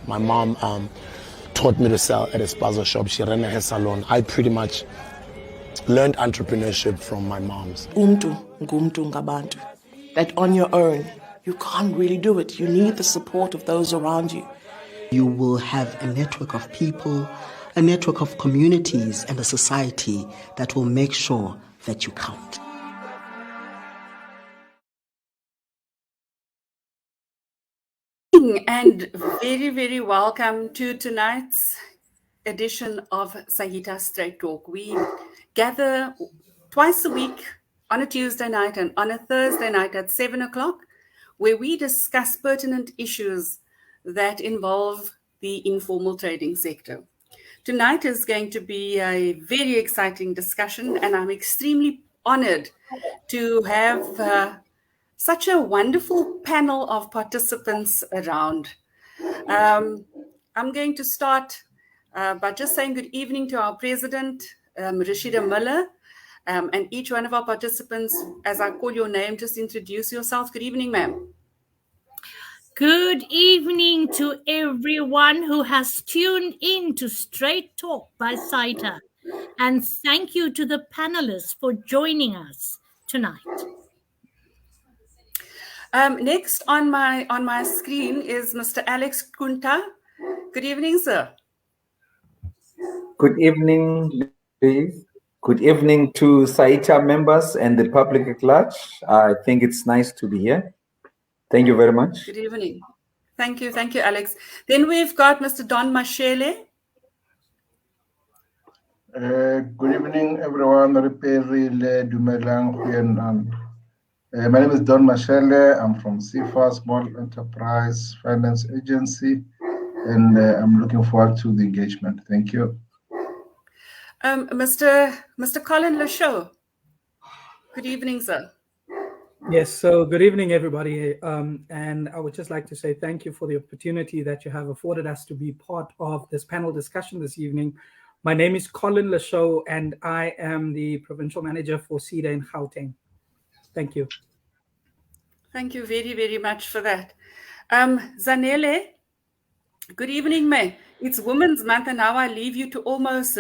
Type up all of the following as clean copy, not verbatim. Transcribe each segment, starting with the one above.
My mom taught me to sell at a spaza shop. She ran a hair salon. I pretty much learned entrepreneurship from my mom's. Umntu ngumntu ngabantu. That on your own, you can't really do it. You need the support of those around you. You will have a network of people, a network of communities, and a society that will make sure that you count. And very, very welcome to tonight's edition of Saita Straight Talk. We gather twice a week on a Tuesday night and on a Thursday night at 7 o'clock, where we discuss pertinent issues that involve the informal trading sector. Tonight is going to be a very exciting discussion, and I'm extremely honored to have such a wonderful panel of participants around. I'm going to start by just saying good evening to our president, Rashida Miller, and each one of our participants. As I call your name, just introduce yourself. Good evening, ma'am. Good evening to everyone who has tuned in to Straight Talk by Saita. And thank you to the panelists for joining us tonight. Next on my screen is Mr. Alex Kunta. Good evening, sir. Good evening, please. Good evening to Saita members and the public at large. I think it's nice to be here. Thank you very much. Good evening. Thank you, Alex. Then we've got Mr. Don Mashele. Good evening, everyone. My name is Don Mashele. I'm from SIFA, Small Enterprise Finance Agency, and I'm looking forward to the engagement. Thank you. Mr. Colin Lashaw. Good evening, sir. Yes, so good evening, everybody. And I would just like to say thank you for the opportunity that you have afforded us to be part of this panel discussion this evening. My name is Colin Lashaw, and I am the Provincial Manager for CEDA in Gauteng. Thank you. Thank you very, very much for that. Zanele, good evening, ma'am. It's Women's Month, and now I leave you to almost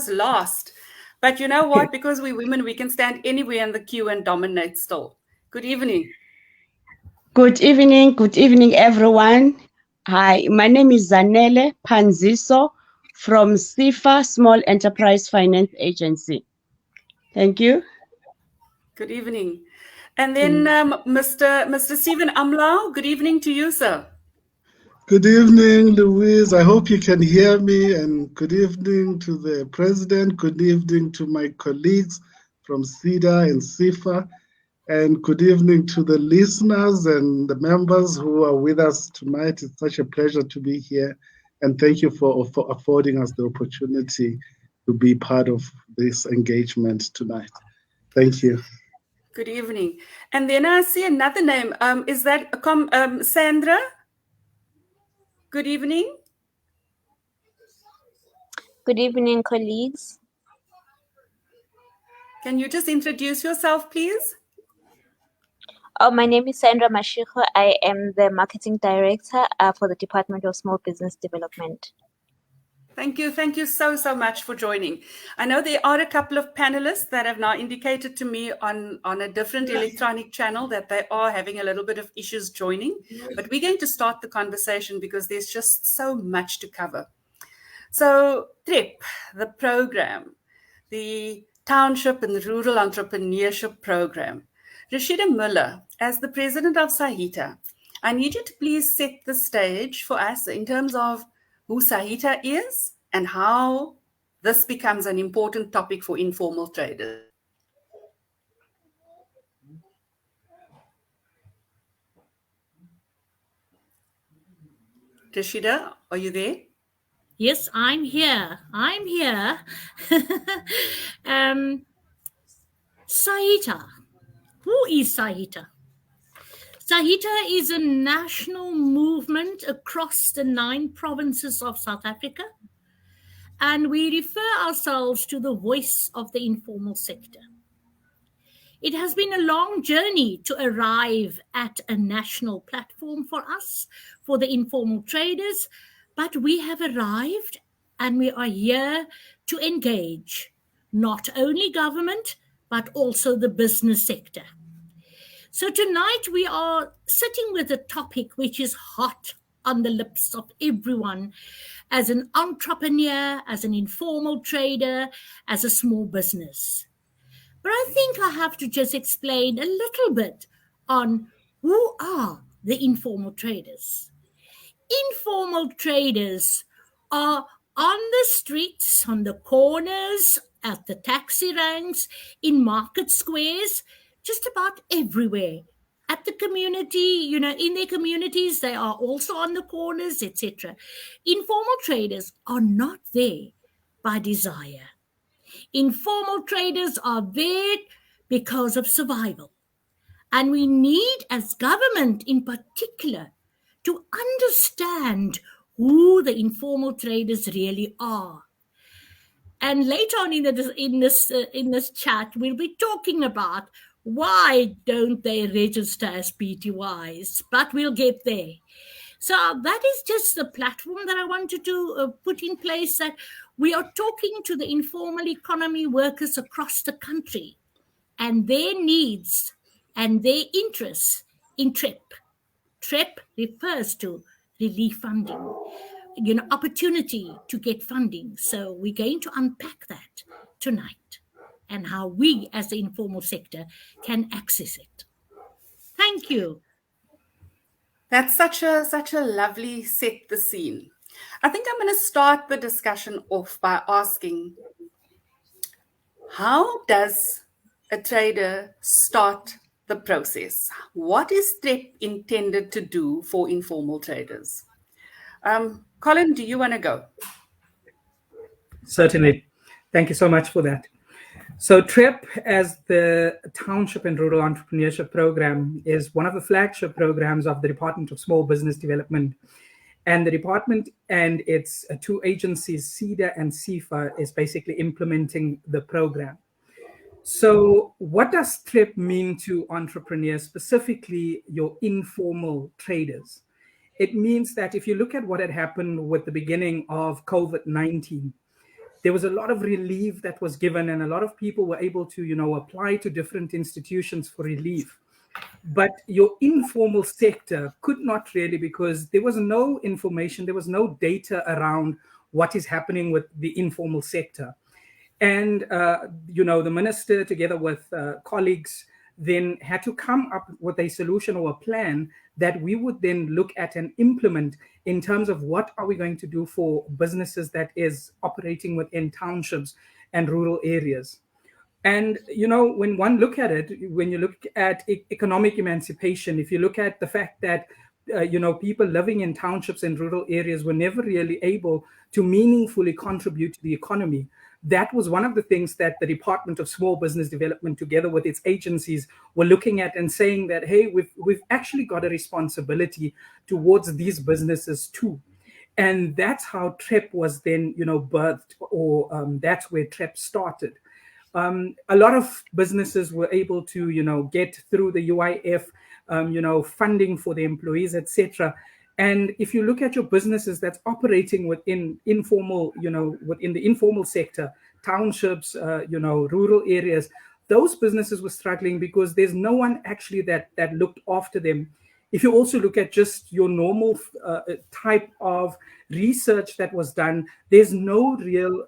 last. But you know what? Because we're women, we can stand anywhere in the queue and dominate still. Good evening. Good evening, everyone. Hi, my name is Zanele Panziso from SIFA, Small Enterprise Finance Agency. Thank you. Good evening. And then Mr. Stephen Amlau, good evening to you, sir. Good evening, Louise. I hope you can hear me. And good evening to the president. Good evening to my colleagues from CEDA and SIFA. And good evening to the listeners and the members who are with us tonight. It's such a pleasure to be here. And thank you for affording us the opportunity to be part of this engagement tonight. Thank you. Good evening. And then I see another name. Is that Sandra? Good evening. Good evening, colleagues. Can you just introduce yourself, please? Oh, my name is Sandra Mashiko. I am the Marketing Director for the Department of Small Business Development. Thank you so much for joining. I know there are a couple of panelists that have now indicated to me on a different electronic channel that they are having a little bit of issues joining, but we're going to start the conversation because there's just so much to cover. So TREP, the program, the Township and the Rural Entrepreneurship Program. Rashida Miller, as the president of Saita, I need you to please set the stage for us in terms of who Saita is and how this becomes an important topic for informal traders. Rashida, are you there? Yes, I'm here. Saita. Who is Saita? Saita is a national movement across the 9 provinces of South Africa, and we refer ourselves to the voice of the informal sector. It has been a long journey to arrive at a national platform for us, for the informal traders, but we have arrived and we are here to engage not only government, but also the business sector. So tonight we are sitting with a topic which is hot on the lips of everyone as an entrepreneur, as an informal trader, as a small business. But I think I have to just explain a little bit on who are the informal traders. Informal traders are on the streets, on the corners, at the taxi ranks, in market squares, just about everywhere. At the community, in their communities, they are also on the corners, etc. Informal traders are not there by desire. Informal traders are there because of survival. And we need, as government in particular, to understand who the informal traders really are. And later on in this chat, we'll be talking about why don't they register as PTYs, but we'll get there. So that is just the platform that I wanted to put in place, that we are talking to the informal economy workers across the country and their needs and their interests in TREP. TREP refers to relief funding, opportunity to get funding. So we're going to unpack that tonight and how we as the informal sector can access it. Thank you. That's such a lovely set the scene. I think I'm going to start the discussion off by asking, how does a trader start the process? What is TREP intended to do for informal traders? Colin, do you want to go? Certainly. Thank you so much for that. So TREP, as the Township and Rural Entrepreneurship Program, is one of the flagship programs of the Department of Small Business Development. And the department and its 2 agencies, SEDA and SEFA, is basically implementing the program. So what does TREP mean to entrepreneurs, specifically your informal traders? It means that if you look at what had happened with the beginning of COVID-19, there was a lot of relief that was given, and a lot of people were able to, apply to different institutions for relief. But your informal sector could not really, because there was no information, there was no data around what is happening with the informal sector. And, the minister, together with colleagues, then had to come up with a solution or a plan that we would then look at and implement in terms of what are we going to do for businesses that is operating within townships and rural areas. And, when one look at it, when you look at economic emancipation, if you look at the fact that, people living in townships and rural areas were never really able to meaningfully contribute to the economy, that was one of the things that the Department of Small Business Development, together with its agencies, were looking at and saying that, hey, we've actually got a responsibility towards these businesses too. And that's how TREP was then, birthed, or that's where TREP started. A lot of businesses were able to, get through the UIF, funding for the employees, etc. And if you look at your businesses that's operating within informal, within the informal sector, townships, rural areas, those businesses were struggling because there's no one actually that looked after them. If you also look at just your normal type of research that was done, there's no real,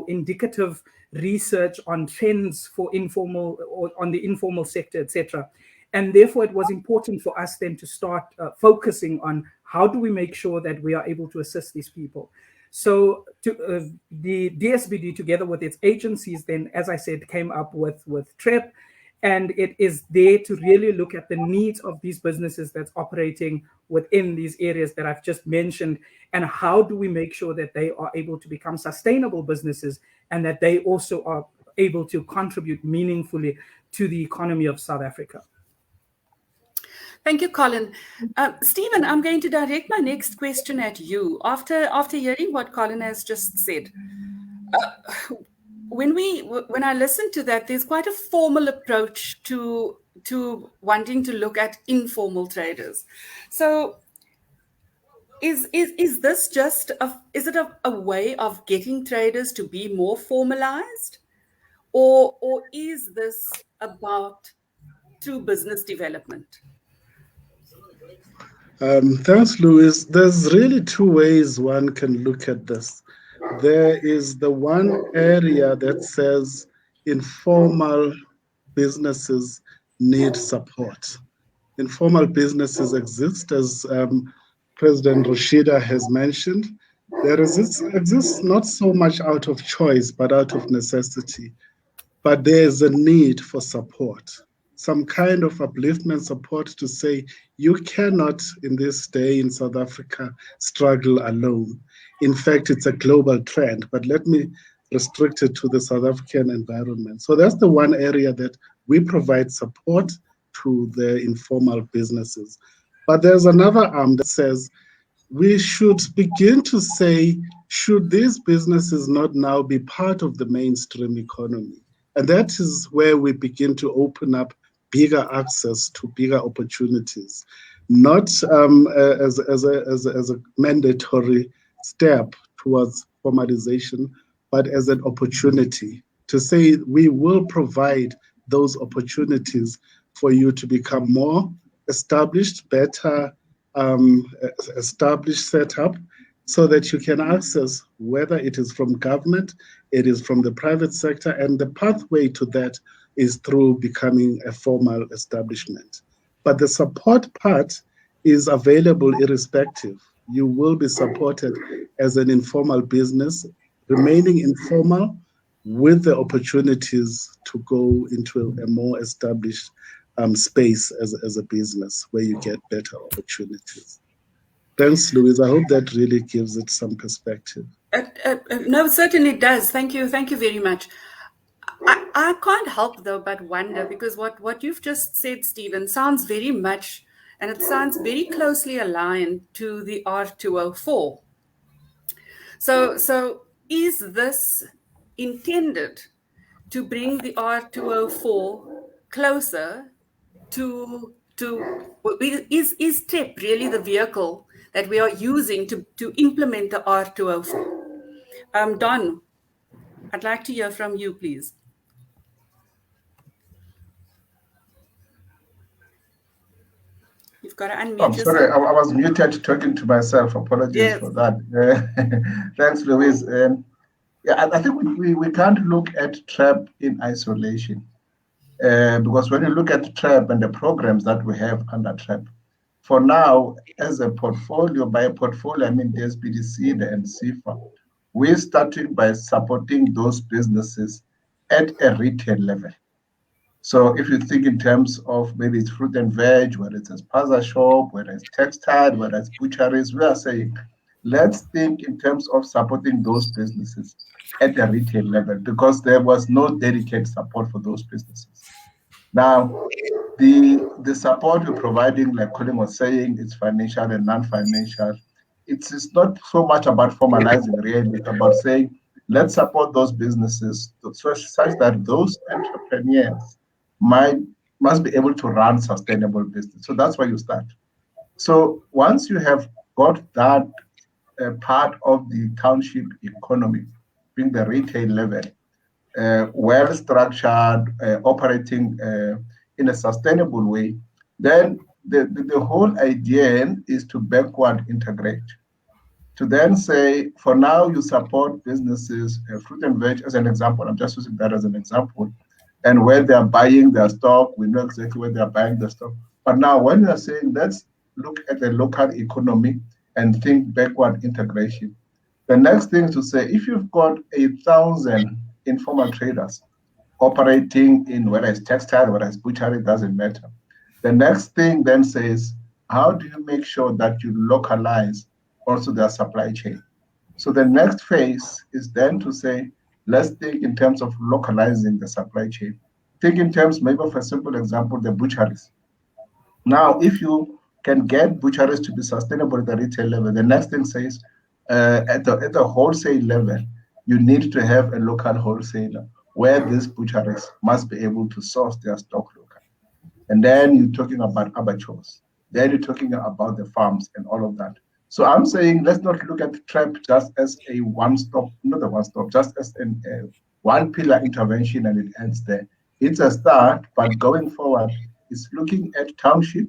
indicative research on trends for informal or on the informal sector, etc. And therefore, it was important for us then to start focusing on how do we make sure that we are able to assist these people. So the DSBD, together with its agencies, then, as I said, came up with TREP. And it is there to really look at the needs of these businesses that's operating within these areas that I've just mentioned, and how do we make sure that they are able to become sustainable businesses and that they also are able to contribute meaningfully to the economy of South Africa. Thank you, Colin. Stephen, I'm going to direct my next question at you. After hearing what Colin has just said, when I listen to that, there's quite a formal approach to wanting to look at informal traders. So is this just is it a way of getting traders to be more formalized, or is this about true business development? Thanks, Louis. There's really two ways one can look at this. There is the one area that says informal businesses need support. Informal businesses exist, as President Rashida has mentioned. There exists not so much out of choice, but out of necessity. But there is a need for support, some kind of upliftment support to say, you cannot, in this day in South Africa, struggle alone. In fact, it's a global trend, but let me restrict it to the South African environment. So that's the one area that we provide support to the informal businesses. But there's another arm that says, we should begin to say, should these businesses not now be part of the mainstream economy? And that is where we begin to open up bigger access to bigger opportunities, not as a mandatory step towards formalization, but as an opportunity to say we will provide those opportunities for you to become more established, better established setup, so that you can access, whether it is from government, it is from the private sector, and the pathway to that is through becoming a formal establishment. But the support part is available irrespective. You will be supported as an informal business, remaining informal with the opportunities to go into a more established space as a business where you get better opportunities. Thanks, Louise. I hope that really gives it some perspective. No, certainly it does. Thank you very much. I can't help though but wonder, because what you've just said, Stephen, sounds very much, and it sounds very closely aligned to the R204. So is this intended to bring the R204 closer to is TREP really the vehicle that we are using to implement the R204? Don, I'd like to hear from you, please. You've got to unmute yourself. Sorry, I was muted talking to myself. Apologies for that. Thanks, Louise. I think we can't look at TREP in isolation, because when you look at TREP and the programs that we have under TREP, for now, as a portfolio, by a portfolio, I mean the SBDC, the NCFA, we're starting by supporting those businesses at a retail level. So if you think in terms of maybe it's fruit and veg, whether it's a spaza shop, whether it's textile, whether it's butcheries, we are saying, let's think in terms of supporting those businesses at the retail level, because there was no dedicated support for those businesses. Now, the support we're providing, like Colin was saying, it's financial and non-financial. It's not so much about formalizing really, it's about saying, let's support those businesses such that those entrepreneurs must be able to run sustainable business. So that's where you start. So once you have got that part of the township economy, being the retail level, well structured, operating in a sustainable way, then the whole idea is to backward integrate. To then say, for now, you support businesses, fruit and veg as an example. I'm just using that as an example. And where they are buying their stock, we know exactly where they are buying their stock. But now, when you are saying, let's look at the local economy and think backward integration, the next thing is to say, if you've got 1,000 informal traders operating in whether it's textile, whether it's butchery, doesn't matter. The next thing then says, how do you make sure that you localize also their supply chain? So the next phase is then to say, let's think in terms of localizing the supply chain. Think in terms, maybe of a simple example, the butcheries. Now, if you can get butcheries to be sustainable at the retail level, the next thing says at the wholesale level, you need to have a local wholesaler where these butcheries must be able to source their stock locally. And then you're talking about abattoirs. Then you're talking about the farms and all of that. So I'm saying let's not look at TREP just as a one-stop, not a one-stop, just as a one-pillar intervention and it ends there. It's a start, but going forward, it's looking at township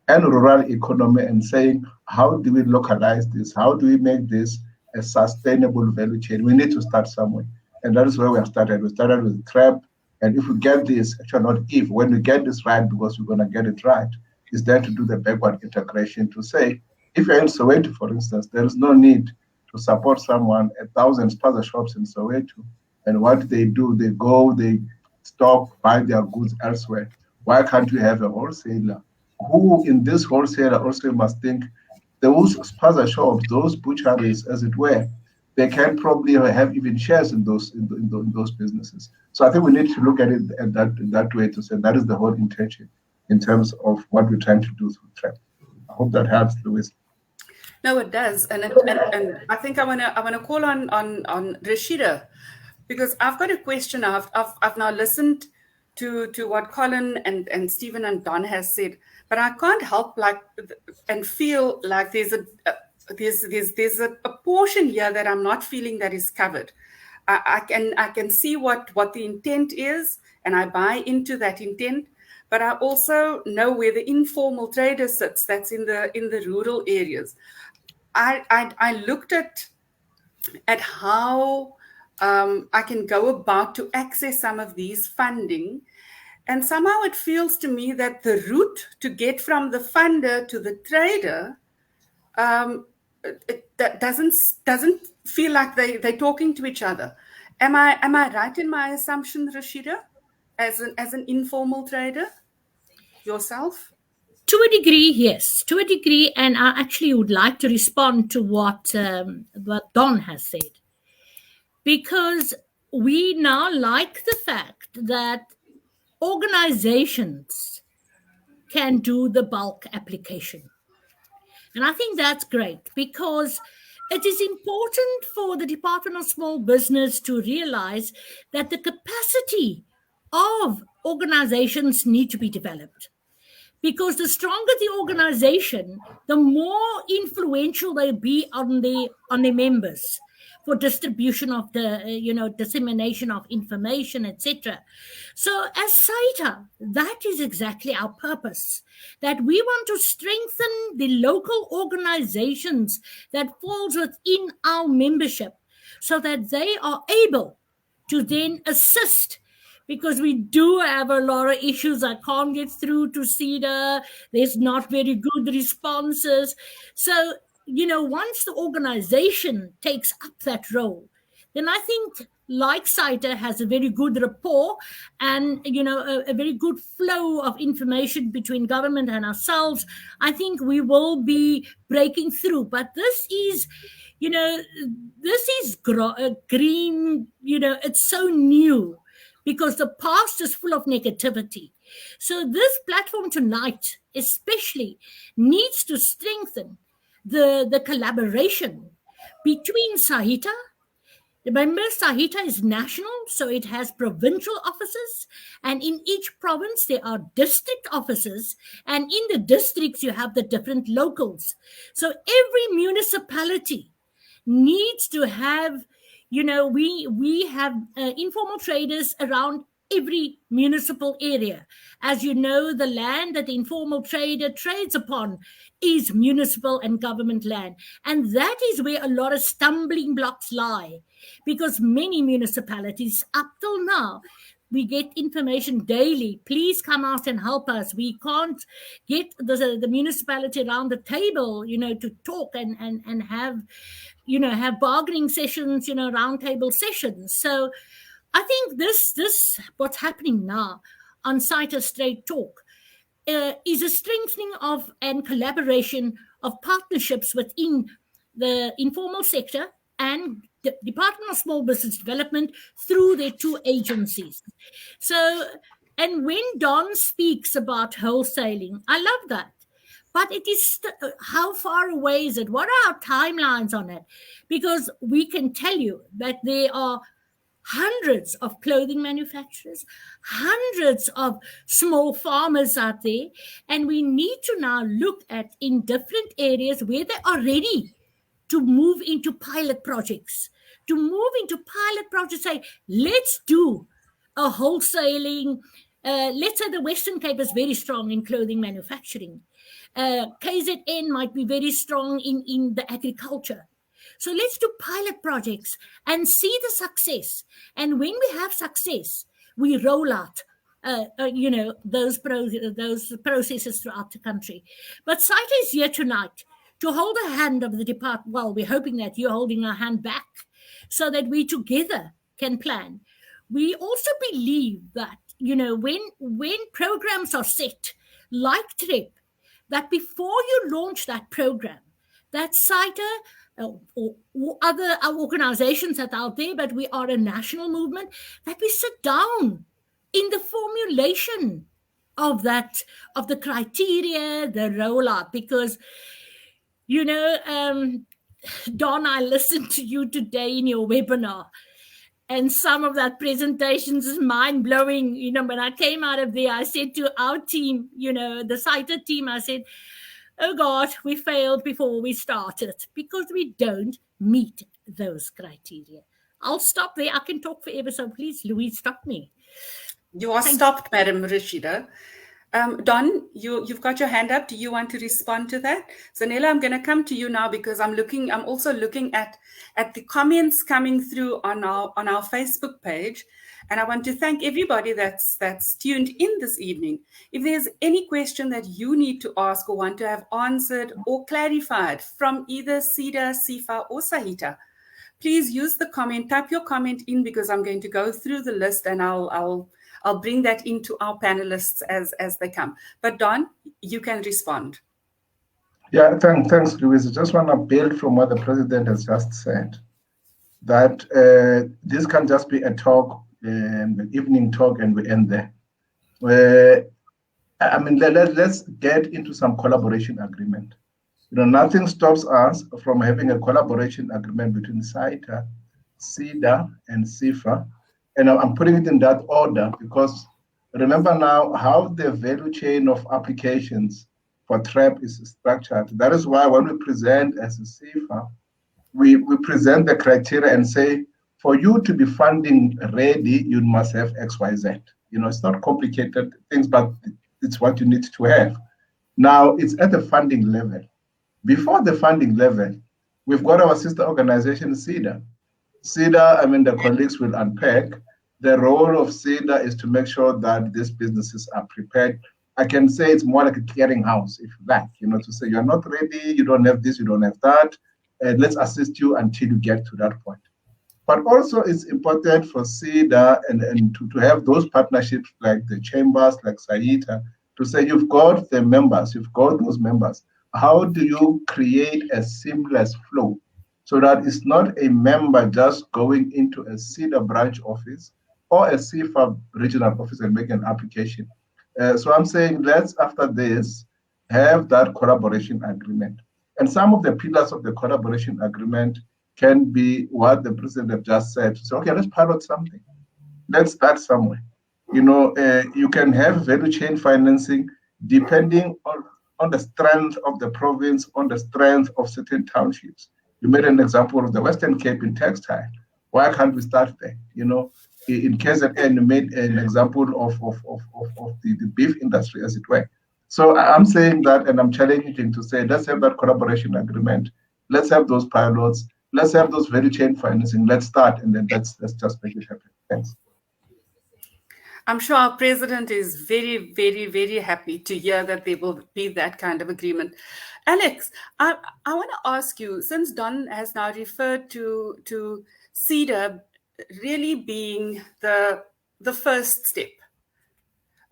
and rural economy and saying, how do we localize this? How do we make this a sustainable value chain? We need to start somewhere. And that is where we have started. We started with TREP. And if we get this, actually not if, when we get this right, because we're going to get it right, is then to do the backward integration to say, if you're in Soweto, for instance, there is no need to support someone at 1,000 spaza shops in Soweto. And what they do, they go, they stock, buy their goods elsewhere. Why can't we have a wholesaler who in this wholesaler also must think those spaza shops, those butcheries, as it were, they can probably have even shares in those businesses. So I think we need to look at it at that way to say that is the whole intention in terms of what we're trying to do through TREP. I hope that helps, Louise. No, it does, and I think I wanna call on Rashida, because I've got a question. I've now listened to what Colin and Stephen and Don has said, but I can't help and feel like there's a portion here that I'm not feeling that is covered. I can see what the intent is, and I buy into that intent, but I also know where the informal trader sits. That's in the rural areas. I looked at how I can go about to access some of these funding, and somehow it feels to me that the route to get from the funder to the trader that doesn't feel like they're talking to each other. Am I right in my assumption, Rashida, as an informal trader yourself? To a degree, yes, to a degree, and I actually would like to respond to what Don has said, because we now like the fact that organizations can do the bulk application. And I think that's great, because it is important for the Department of Small Business to realize that the capacity of organizations need to be developed. Because the stronger the organization, the more influential they'll be on their members for distribution of the dissemination of information, etc. So as Saita, that is exactly our purpose, that we want to strengthen the local organizations that falls within our membership so that they are able to then assist, because we do have a lot of issues. I can't get through to CEDA. There's not very good responses. So, once the organization takes up that role, then I think like Saita has a very good rapport and, a very good flow of information between government and ourselves. I think we will be breaking through. But this is, green, it's so new, because the past is full of negativity. So this platform tonight especially needs to strengthen the collaboration between Saita. Remember, Saita is national, so it has provincial offices, and in each province there are district offices, and in the districts you have the different locals. So every municipality needs to have, we have informal traders around every municipal area. As you know, the land that the informal trader trades upon is municipal and government land. And that is where a lot of stumbling blocks lie, because many municipalities up till now, we get information daily. Please come out and help us. We can't get the municipality around the table, to talk and have, have bargaining sessions, round table sessions. So I think this what's happening now on Saita Straight Talk is a strengthening of and collaboration of partnerships within the informal sector and the Department of Small Business Development through their two agencies. So And when Don speaks about wholesaling, I love that. But it is how far away is it? What are our timelines on it? Because we can tell you that there are hundreds of clothing manufacturers, hundreds of small farmers out there, and we need to now look at in different areas where they are ready to move into pilot projects, say, let's do a wholesaling. Let's say the Western Cape is very strong in clothing manufacturing. KZN might be very strong in the agriculture. So let's do pilot projects and see the success. And when we have success, we roll out, those processes throughout the country. But Saita is here tonight to hold the hand of the department. Well, we're hoping that you're holding our hand back so that we together can plan. We also believe that, when programs are set, like TREP, that before you launch that program, that Saita or other organizations that are out there, but we are a national movement, that we sit down in the formulation of the criteria, the rollout, because, Don, I listened to you today in your webinar, and some of that presentations is mind-blowing. When I came out of there, I said to our team, the Saita team, I said, oh God, we failed before we started because we don't meet those criteria. I'll stop there. I can talk forever, so please, Louise, stop me. You are stopped, Madam Rashida. Don, you've got your hand up. Do you want to respond to that? Zanella, I'm going to come to you now because I'm also looking at the comments coming through on our Facebook page. And I want to thank everybody that's tuned in this evening. If there's any question that you need to ask or want to have answered or clarified from either SEDA, SIFA, or Saita, please use the comment, type your comment in, because I'm going to go through the list and I'll bring that into our panelists as they come. But Don, you can respond. Yeah, thanks, Louise. I just want to build from what the president has just said, that this can just be a talk, an evening talk, and we end there. Let's get into some collaboration agreement. Nothing stops us from having a collaboration agreement between Saita, SEDA, and SIFA. And I'm putting it in that order because remember now how the value chain of applications for TREP is structured. That is why when we present as a SIFA, we present the criteria and say, for you to be funding ready, you must have X, Y, Z. It's not complicated things, but it's what you need to have. Now, it's at the funding level. Before the funding level, we've got our sister organization, SEDA. SEDA, the colleagues will unpack. The role of SEDA is to make sure that these businesses are prepared. I can say it's more like a clearinghouse, if you like, to say you're not ready, you don't have this, you don't have that, and let's assist you until you get to that point. But also it's important for SEDA and to have those partnerships like the chambers, like Saita, to say you've got the members, you've got those members. How do you create a seamless flow so that it's not a member just going into a SEDA branch office or a SIFA regional office and make an application? So I'm saying let's, after this, have that collaboration agreement. And some of the pillars of the collaboration agreement can be what the president have just said. So, okay, let's pilot something. Let's start somewhere. You can have value chain financing depending on the strength of the province, on the strength of certain townships. You made an example of the Western Cape in textile. Why can't we start there? In KZN, you made an example of the beef industry, as it were. So I'm saying that, and I'm challenging to say, let's have that collaboration agreement. Let's have those pilots. Let's have those value chain financing. Let's start, and then let's just make it happen. Thanks. I'm sure our president is very, very, very happy to hear that there will be that kind of agreement. Alex, I want to ask you, since Don has now referred to SEDA really being the first step,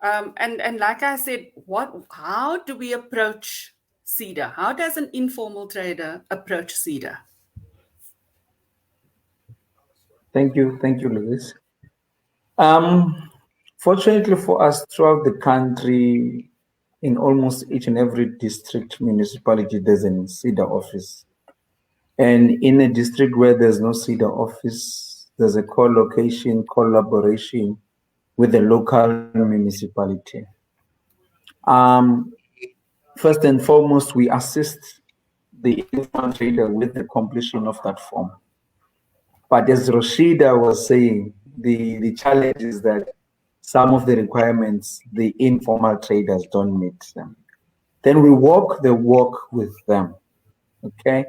and like I said, how do we approach SEDA? How does an informal trader approach SEDA? Thank you, Louise. Fortunately for us, throughout the country, in almost each and every district municipality, there's an SEDA office. And in a district where there's no SEDA office, there's a co-location, collaboration with the local municipality. First and foremost, we assist the informal trader with the completion of that form. But as Rashida was saying, the challenge is that some of the requirements, the informal traders don't meet them. Then we walk the walk with them, okay?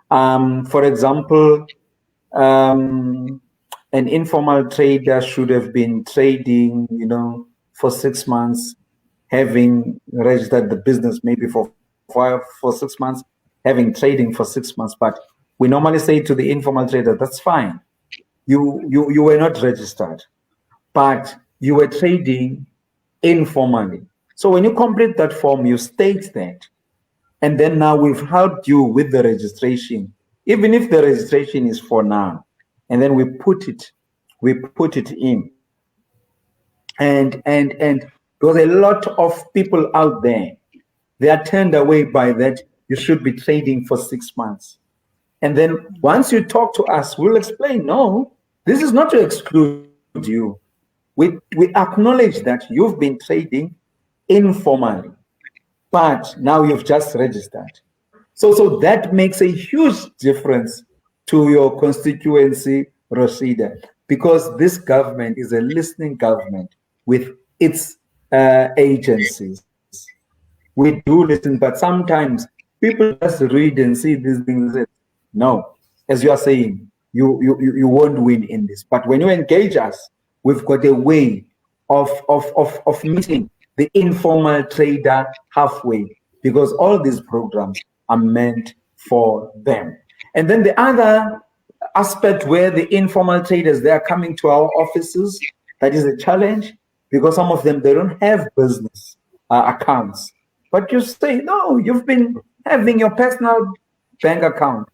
For example, an informal trader should have been trading, for 6 months, having registered the business maybe for 6 months, having trading for 6 months. But we normally say to the informal trader, that's fine. You were not registered, but you were trading informally. So when you complete that form, you state that. And then now we've helped you with the registration, even if the registration is for now. And then we put it in. And there's a lot of people out there, they are turned away by that. You should be trading for 6 months. And then once you talk to us, we'll explain, no, this is not to exclude you. We acknowledge that you've been trading informally, but now you've just registered. So that makes a huge difference to your constituency, Rashida, because this government is a listening government with its agencies. We do listen, but sometimes people just read and see these things. No, as you are saying, you won't win in this. But when you engage us, we've got a way of meeting the informal trader halfway, because all these programs are meant for them. And then the other aspect where the informal traders, they are coming to our offices, that is a challenge, because some of them, they don't have business accounts. But you say, no, you've been having your personal bank account.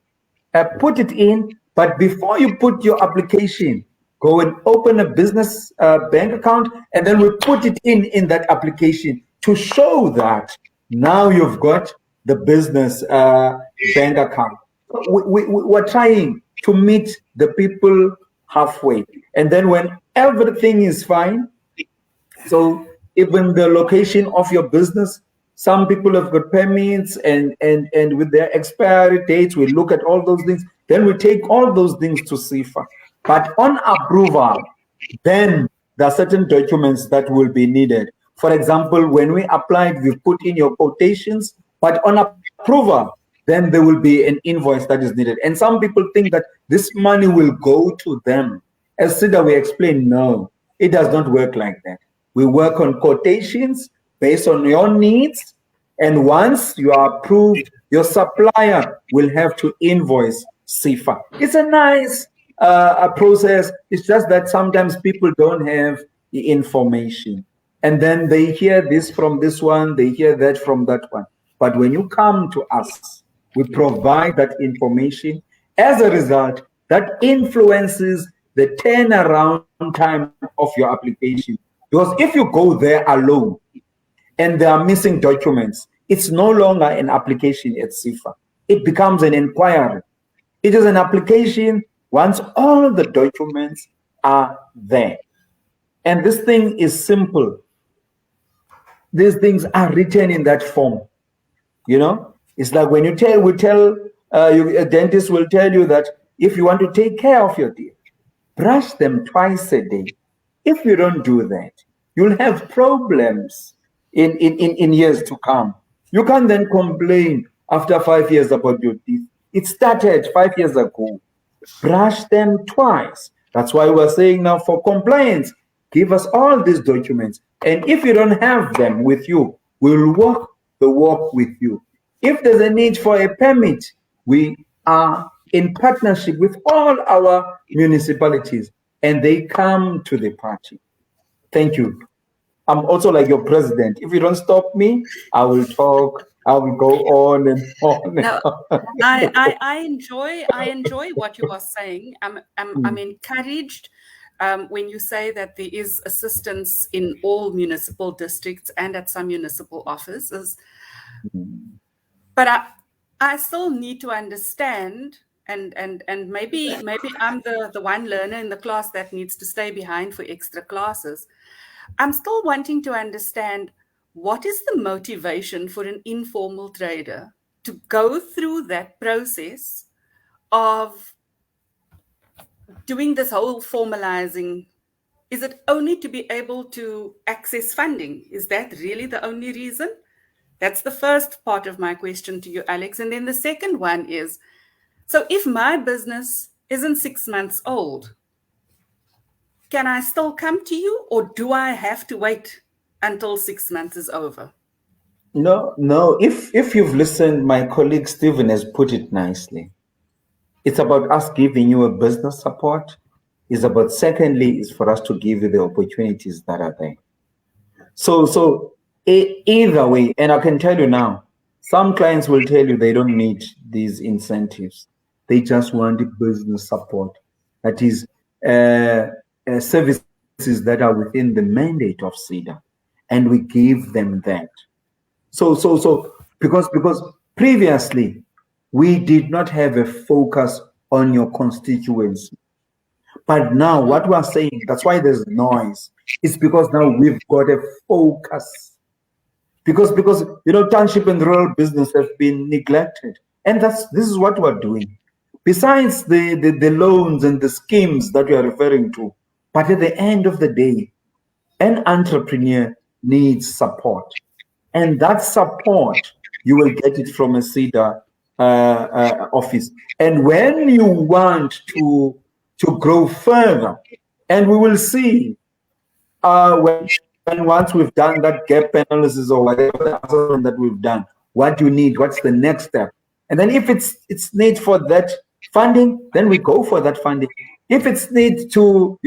Put it in, but before you put your application, go and open a business bank account, and then we put it in that application to show that now you've got the business bank account. We're trying to meet the people halfway. And then when everything is fine, so even the location of your business, some people have got permits and with their expiry dates, we look at all those things. Then we take all those things to SIFA. But on approval, then there are certain documents that will be needed. For example, when we applied, we put in your quotations, but on approval, then there will be an invoice that is needed. And some people think that this money will go to them. As Sida, we explained, no, it does not work like that. We work on quotations based on your needs. And once you are approved, your supplier will have to invoice SIFA. It's a nice process. It's just that sometimes people don't have the information. And then they hear this from this one, they hear that from that one. But when you come to us, we provide that information. As a result, that influences the turnaround time of your application. Because if you go there alone and there are missing documents, it's no longer an application at SIFA. It becomes an inquiry. It is an application once all the documents are there. And this thing is simple. These things are written in that form. You know, it's like when you a dentist will tell you that if you want to take care of your teeth, brush them twice a day. If you don't do that, you'll have problems in years to come. You can't then complain after 5 years about your teeth. It started 5 years ago. Brush them twice. That's why we're saying now for compliance, give us all these documents. And if you don't have them with you, we'll walk the walk with you. If there's a need for a permit, we are in partnership with all our municipalities, and they come to the party. Thank you. I'm also like your president. If you don't stop me, I will talk. I will go on and on. No, I enjoy what you are saying. I'm encouraged when you say that there is assistance in all municipal districts and at some municipal offices. But I still need to understand, and maybe I'm the one learner in the class that needs to stay behind for extra classes. I'm still wanting to understand, what is the motivation for an informal trader to go through that process of doing this whole formalizing? Is it only to be able to access funding? Is that really the only reason? That's the first part of my question to you, Alex. And then the second one is, so if my business isn't 6 months old, can I still come to you, or do I have to wait until 6 months is over? No. If you've listened, my colleague Stephen has put it nicely. It's about us giving you a business support. It's about, secondly, is for us to give you the opportunities that are there. So either way, and I can tell you now, some clients will tell you they don't need these incentives. They just want the business support. That is services that are within the mandate of SEDA, and we give them that. So because previously we did not have a focus on your constituency, but now what we are saying, that's why there's noise. It's because now we've got a focus. Because township and rural business have been neglected, and this is what we're doing. Besides the loans and the schemes that we are referring to, but at the end of the day, an entrepreneur needs support, and that support you will get it from a SEDA office. And when you want to grow further, and we will see when once we've done that gap analysis or whatever assessment that we've done, what you need, what's the next step, and then if it's need for that funding, then we go for that funding. If it's need to,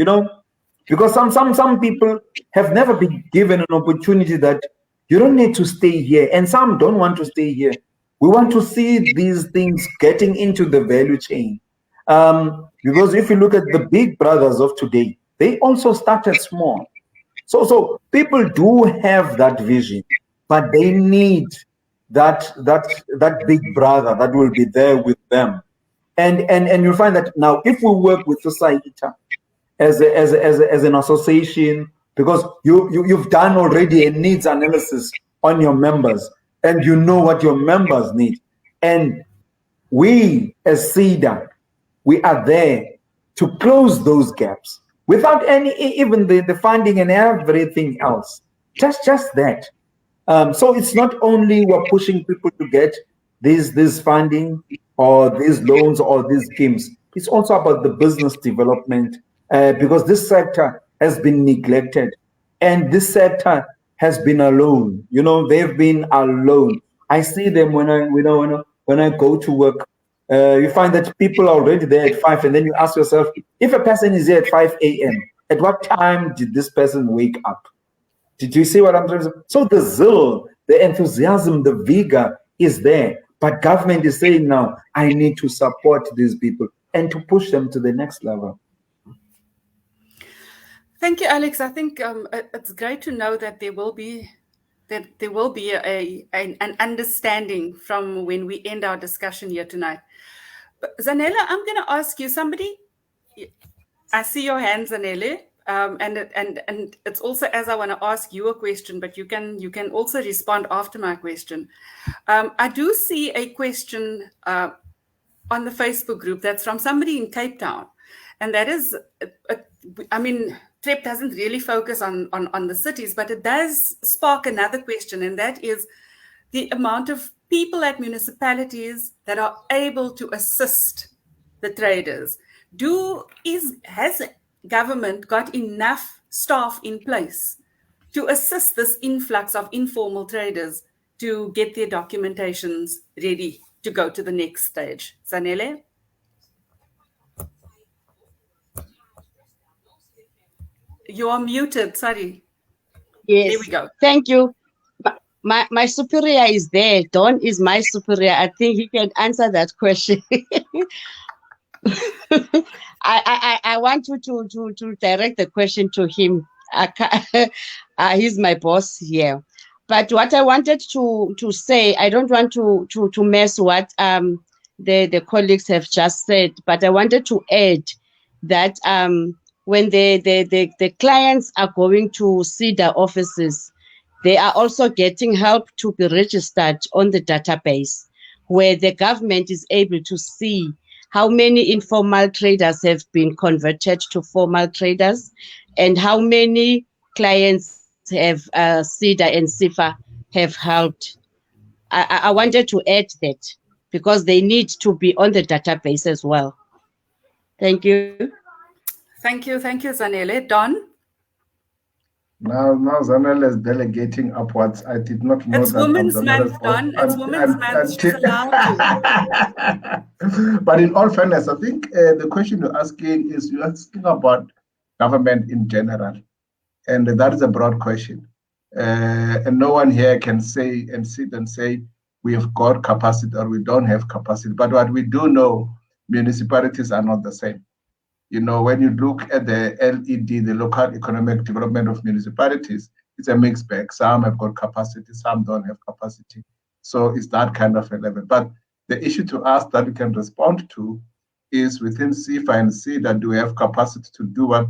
because some people have never been given an opportunity that you don't need to stay here, and some don't want to stay here. We want to see these things getting into the value chain. Because if you look at the big brothers of today, they also started small. So people do have that vision, but they need that big brother that will be there with them. And you'll find that now, if we work with Saita as an association, because you've done already a needs analysis on your members, and you know what your members need, and we as SEDA, we are there to close those gaps without even the funding and everything else. Just that. So it's not only we're pushing people to get this funding or these loans or these schemes. It's also about the business development, because this sector has been neglected, and this sector has been alone. They've been alone. I see them when I go to work. You find that people are already there at 5, and then you ask yourself, if a person is here at 5 a.m., at what time did this person wake up? Did you see what I'm trying to say? So the zeal, the enthusiasm, the vigor is there. But government is saying now, I need to support these people and to push them to the next level. Thank you, Alex. I think it's great to know that there will be an understanding from when we end our discussion here tonight. But Zanele, I'm going to ask you, I see your hand, Zanele, and it's also as I want to ask you a question, but you can also respond after my question. I do see a question on the Facebook group that's from somebody in Cape Town, and that is, TREP doesn't really focus on the cities, but it does spark another question, and that is the amount of people at municipalities that are able to assist the traders. Has government got enough staff in place to assist this influx of informal traders to get their documentations ready to go to the next stage? Zanele? You are muted, sorry. Yes. There we go. Thank you. My superior is there. Don is my superior. I think he can answer that question. I I want you to direct the question to him. He's my boss here. But what I wanted to say, I don't want to mess what the colleagues have just said, but I wanted to add that when the clients are going to see the offices, they are also getting help to be registered on the database, where the government is able to see how many informal traders have been converted to formal traders and how many clients have SIDA and SIFA have helped. I wanted to add that because they need to be on the database as well. Thank you. Thank you, Zanele. Don? Now Zanele is delegating upwards. I did not know it's that. Women's Month, Don. It's Women's Month. She's allowed to. But in all fairness, I think the question you're asking about government in general. And that is a broad question. And no one here can say and sit and say, we have got capacity or we don't have capacity. But what we do know, municipalities are not the same. You know, when you look at the LED, the local economic development of municipalities, it's a mixed bag. Some have got capacity, some don't have capacity. So it's that kind of a level. But the issue to us that we can respond to is within CIFA and SIDA, do we have capacity to do what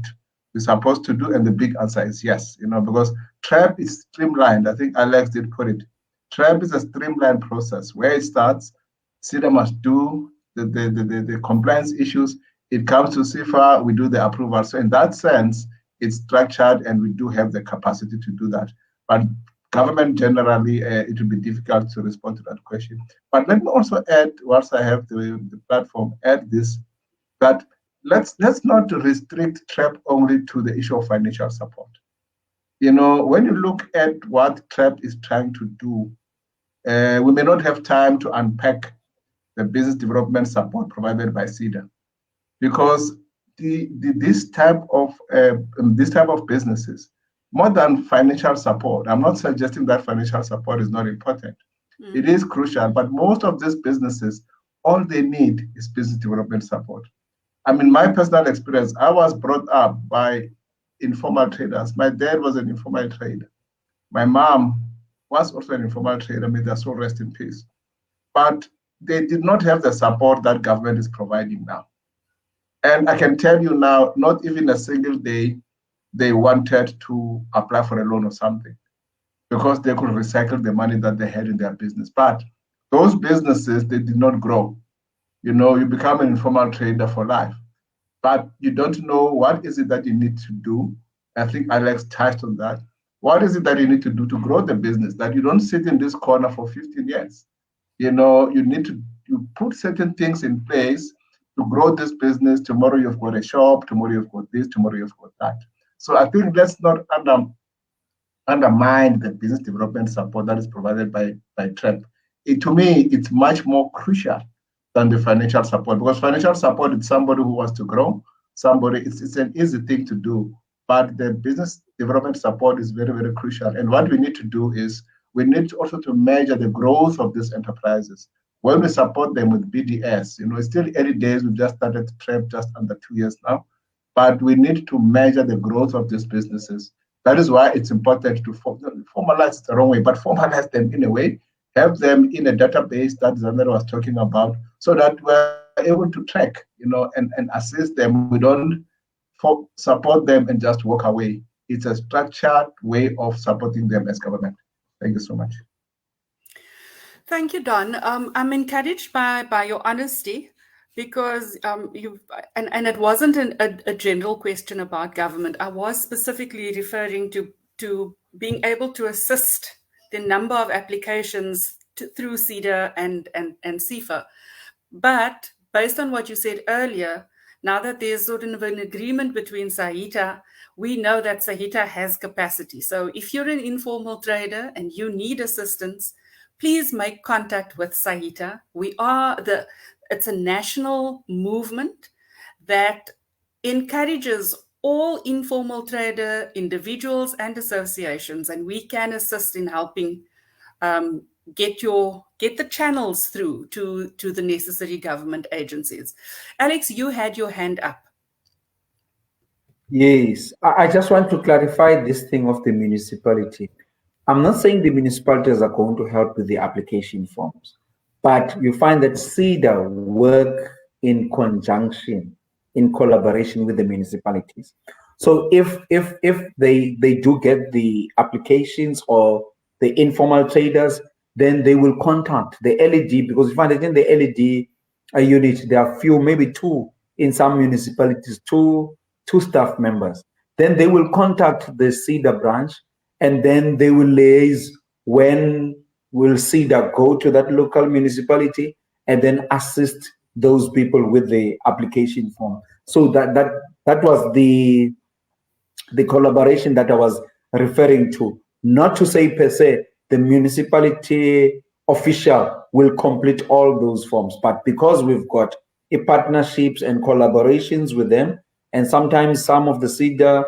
we're supposed to do? And the big answer is yes, you know, because TREP is streamlined. I think Alex did put it. TREP is a streamlined process where it starts, SIDA must do the compliance issues. It comes to CIFA, we do the approval. So in that sense, it's structured and we do have the capacity to do that. But government generally, it will be difficult to respond to that question. But let me also add, whilst I have the platform, add this, that let's not restrict TREP only to the issue of financial support. You know, when you look at what TREP is trying to do, we may not have time to unpack the business development support provided by SIDA, because this type of businesses, more than financial support, I'm not suggesting that financial support is not important. It is crucial, but most of these businesses, all they need is business development support. I mean, my personal experience, I was brought up by informal traders. My dad was an informal trader. My mom was also an informal trader, may their soul rest in peace. But they did not have the support that government is providing now. And I can tell you now, not even a single day they wanted to apply for a loan or something, because they could recycle the money that they had in their business. But those businesses, they did not grow. You know, you become an informal trader for life, but you don't know what is it that you need to do. I think Alex touched on that. What is it that you need to do to grow the business, that you don't sit in this corner for 15 years? You know, you need to put certain things in place to grow this business. Tomorrow you've got a shop, tomorrow you've got this, tomorrow you've got that. So I think let's not undermine the business development support that is provided by TREP. To me, it's much more crucial than the financial support, because financial support is somebody who wants to grow, it's an easy thing to do, but the business development support is very, very crucial. And what we need to do is we need also to measure the growth of these enterprises. When we support them with BDS, you know, it's still early days, we've just started TREP just under 2 years now, but we need to measure the growth of these businesses. That is why it's important to formalize the wrong way, but formalize them in a way, have them in a database that Zanele was talking about, so that we're able to track, you know, and assist them. We don't support them and just walk away. It's a structured way of supporting them as government. Thank you so much. Thank you, Don. I'm encouraged by your honesty, because and it wasn't a general question about government. I was specifically referring to being able to assist the number of applications through SIDA and SIFA. But based on what you said earlier, now that there's sort of an agreement between Saita, we know that Saita has capacity. So if you're an informal trader and you need assistance, please make contact with Saita. It's a national movement that encourages all informal trader individuals and associations, and we can assist in helping get the channels through to the necessary government agencies. Alex, you had your hand up. Yes, I just want to clarify this thing of the municipality. I'm not saying the municipalities are going to help with the application forms, but you find that CEDA work in conjunction, in collaboration with the municipalities. So if they do get the applications or the informal traders, then they will contact the LED, because you find that in the LED unit there are few, maybe two in some municipalities, two staff members. Then they will contact the CEDA branch, and then they will liaise when will CEDA go to that local municipality and then assist those people with the application form. So that was the collaboration that I was referring to. Not to say per se the municipality official will complete all those forms, but because we've got partnerships and collaborations with them, and sometimes some of the CEDA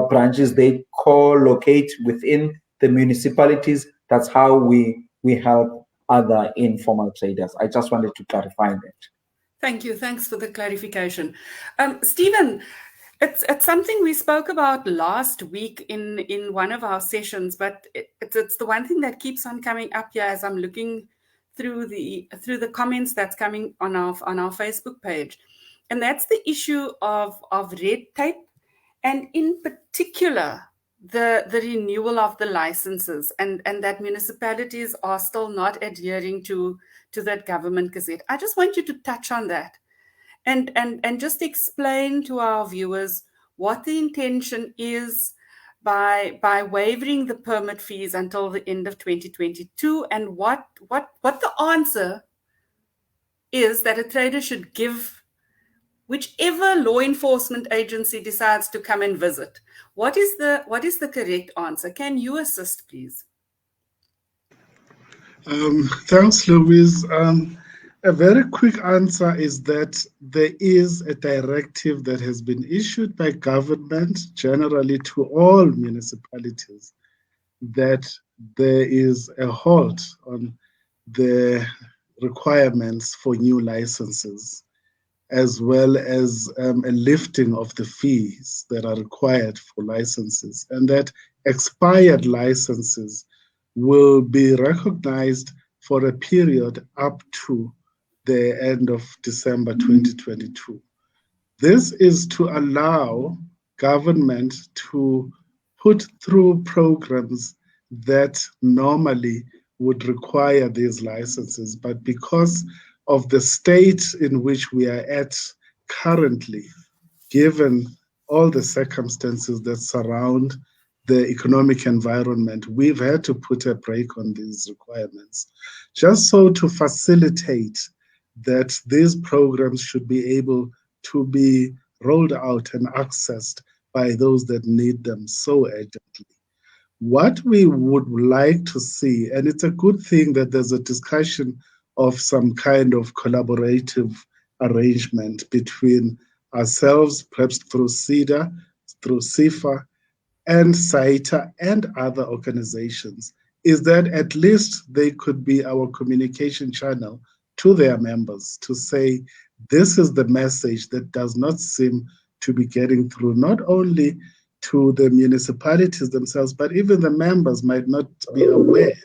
branches, they co-locate within the municipalities. That's how we help other informal traders. I just wanted to clarify that. Thank you. Thanks for the clarification. Stephen, it's something we spoke about last week in one of our sessions, but it's the one thing that keeps on coming up here as I'm looking through the comments that's coming on our Facebook page, and that's the issue of red tape, and in particular the renewal of the licenses, and that municipalities are still not adhering to that government gazette. I just want you to touch on that and just explain to our viewers what the intention is by waiving the permit fees until the end of 2022, and what the answer is that a trader should give whichever law enforcement agency decides to come and visit. What is the correct answer? Can you assist, please? Thanks, Louise. A very quick answer is that there is a directive that has been issued by government generally to all municipalities that there is a halt on the requirements for new licenses, as well as a lifting of the fees that are required for licenses, and that expired licenses will be recognized for a period up to the end of December 2022. This is to allow government to put through programs that normally would require these licenses, but because of the state in which we are at currently, given all the circumstances that surround the economic environment, we've had to put a brake on these requirements, just so to facilitate that these programs should be able to be rolled out and accessed by those that need them so urgently. What we would like to see, and it's a good thing that there's a discussion of some kind of collaborative arrangement between ourselves, perhaps through CEDA, through CIFA, and Saita and other organizations, is that at least they could be our communication channel to their members to say, this is the message that does not seem to be getting through, not only to the municipalities themselves, but even the members might not be aware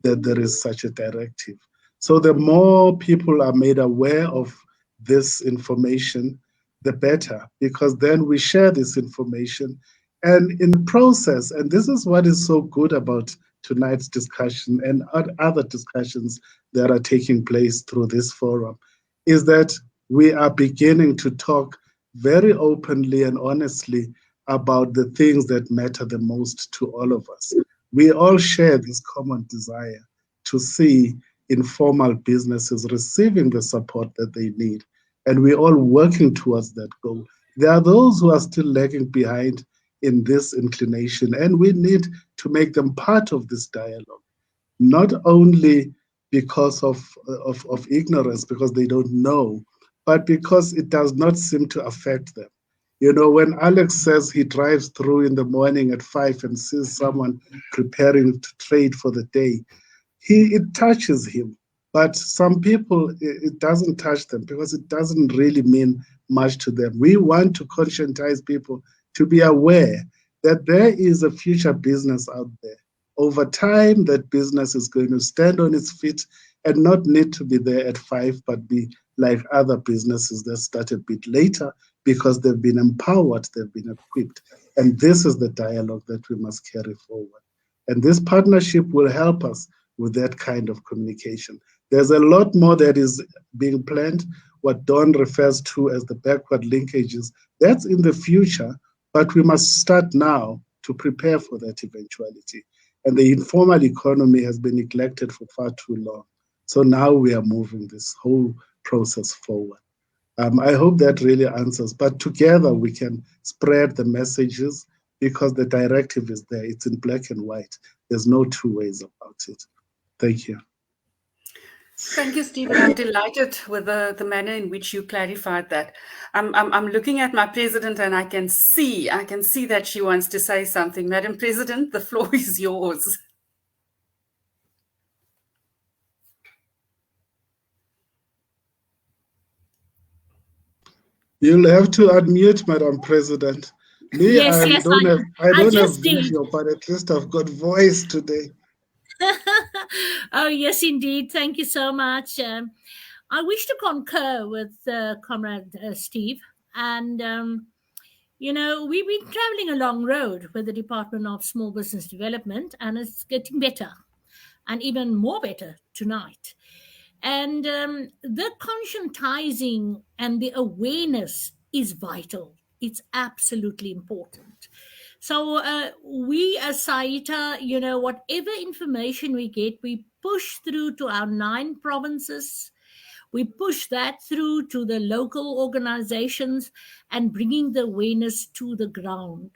that there is such a directive. So the more people are made aware of this information, the better, because then we share this information. And in the process, and this is what is so good about tonight's discussion and other discussions that are taking place through this forum, is that we are beginning to talk very openly and honestly about the things that matter the most to all of us. We all share this common desire to see informal businesses receiving the support that they need, and we're all working towards that goal. There are those who are still lagging behind in this inclination, and we need to make them part of this dialogue, not only because of ignorance, because they don't know, but because it does not seem to affect them. You know, when Alex says he drives through in the morning at 5 and sees someone preparing to trade for the day, it touches him. But some people, it doesn't touch them because it doesn't really mean much to them. We want to conscientize people to be aware that there is a future business out there. Over time, that business is going to stand on its feet and not need to be there at 5, but be like other businesses that start a bit later because they've been empowered, they've been equipped. And this is the dialogue that we must carry forward. And this partnership will help us with that kind of communication. There's a lot more that is being planned. What Don refers to as the backward linkages, that's in the future, but we must start now to prepare for that eventuality. And the informal economy has been neglected for far too long. So now we are moving this whole process forward. I hope that really answers, but together we can spread the messages because the directive is there. It's in black and white. There's no two ways about it. Thank you. Thank you, Stephen. I'm delighted with the manner in which you clarified that. I'm looking at my president and I can see that she wants to say something. Madam President, the floor is yours. You'll have to unmute, Madam President. Me, Yes, I don't have did. video, but at least I've got voice today. Oh, yes, indeed. Thank you so much. I wish to concur with Comrade Steve. And, you know, we've been traveling a long road with the Department of Small Business Development, and it's getting better and even more better tonight. And the conscientizing and the awareness is vital. It's absolutely important. So we as Saita, you know, whatever information we get, we push through to our 9 provinces. We push that through to the local organizations and bringing the awareness to the ground.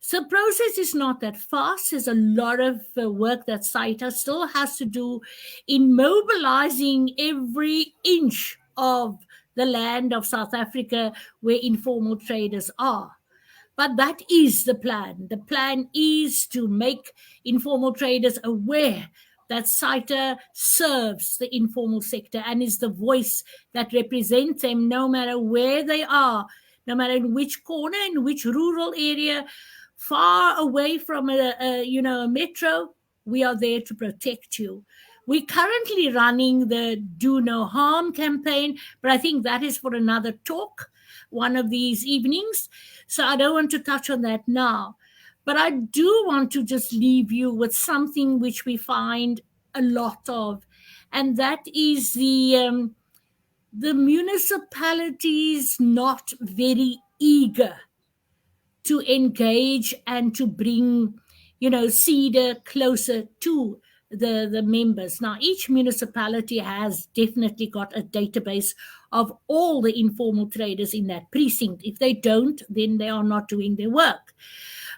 So process is not that fast. There's a lot of work that Saita still has to do in mobilizing every inch of the land of South Africa where informal traders are. But that is the plan. The plan is to make informal traders aware that Saita serves the informal sector and is the voice that represents them no matter where they are, no matter in which corner, in which rural area, far away from a metro. We are there to protect you. We're currently running the Do No Harm campaign, but I think that is for another talk one of these evenings. So I don't want to touch on that now. But I do want to just leave you with something which we find a lot of, and that is the municipalities not very eager to engage and to bring, CEDA closer to the members. Now, each municipality has definitely got a database of all the informal traders in that precinct. If they don't, then they are not doing their work.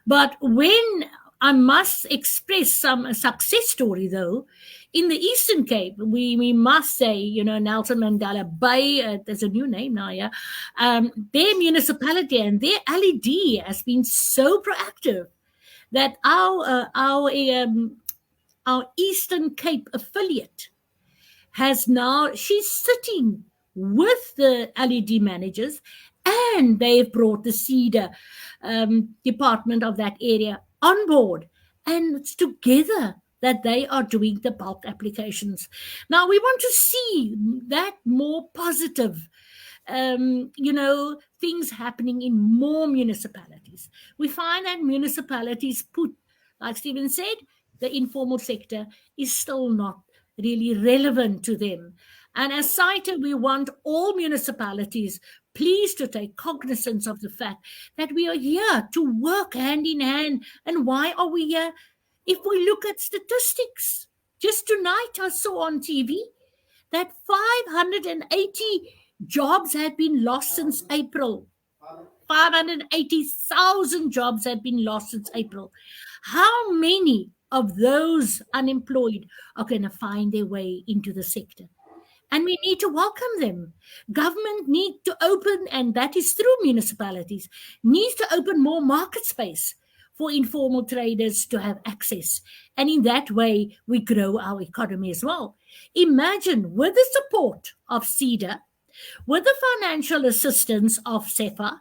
But when I must express a success story, though, in the Eastern Cape, we must say, Nelson Mandela Bay, there's a new name now, yeah, their municipality and their LED has been so proactive that our Eastern Cape affiliate she's sitting with the LED managers, and they've brought the CEDA department of that area on board, and it's together that they are doing the bulk applications. Now we want to see that more positive, things happening in more municipalities. We find that municipalities put, like Stephen said, the informal sector is still not really relevant to them. And as Saita, we want all municipalities please to take cognizance of the fact that we are here to work hand in hand. And why are we here? If we look at statistics, just tonight I saw on TV that 580 jobs have been lost since April. 580,000 jobs have been lost since April. How many of those unemployed are going to find their way into the sector? And we need to welcome them. Government need to open, and that is through municipalities, needs to open more market space for informal traders to have access. And in that way, we grow our economy as well. Imagine with the support of CEDA, with the financial assistance of CEFA,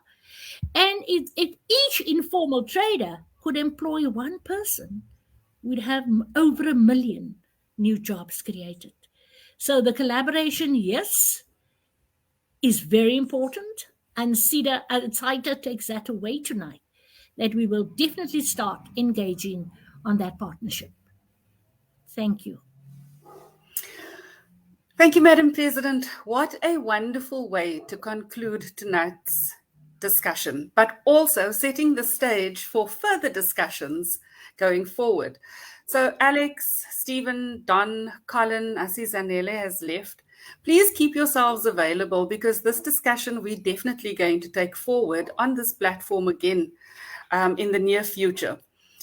and if each informal trader could employ one person, we'd have over 1 million new jobs created. So the collaboration, yes, is very important. And Saita takes that away tonight, that we will definitely start engaging on that partnership. Thank you. Thank you, Madam President. What a wonderful way to conclude tonight's discussion, but also setting the stage for further discussions going forward. So Alex, Stephen, Don, Colin, I see Zanele has left. Please keep yourselves available, because this discussion we're definitely going to take forward on this platform again in the near future.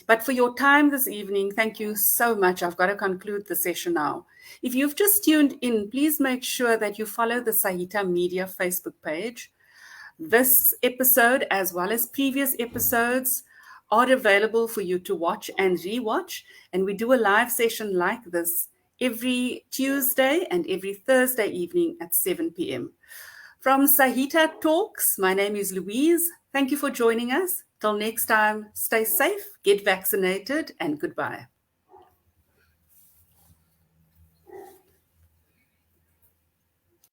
But for your time this evening, thank you so much. I've got to conclude the session now. If you've just tuned in, please make sure that you follow the Saita Media Facebook page. This episode, as well as previous episodes, are available for you to watch and rewatch. And we do a live session like this every Tuesday and every Thursday evening at 7 p.m. From Saita Talks, my name is Louise. Thank you for joining us. Till next time, stay safe, get vaccinated, and goodbye.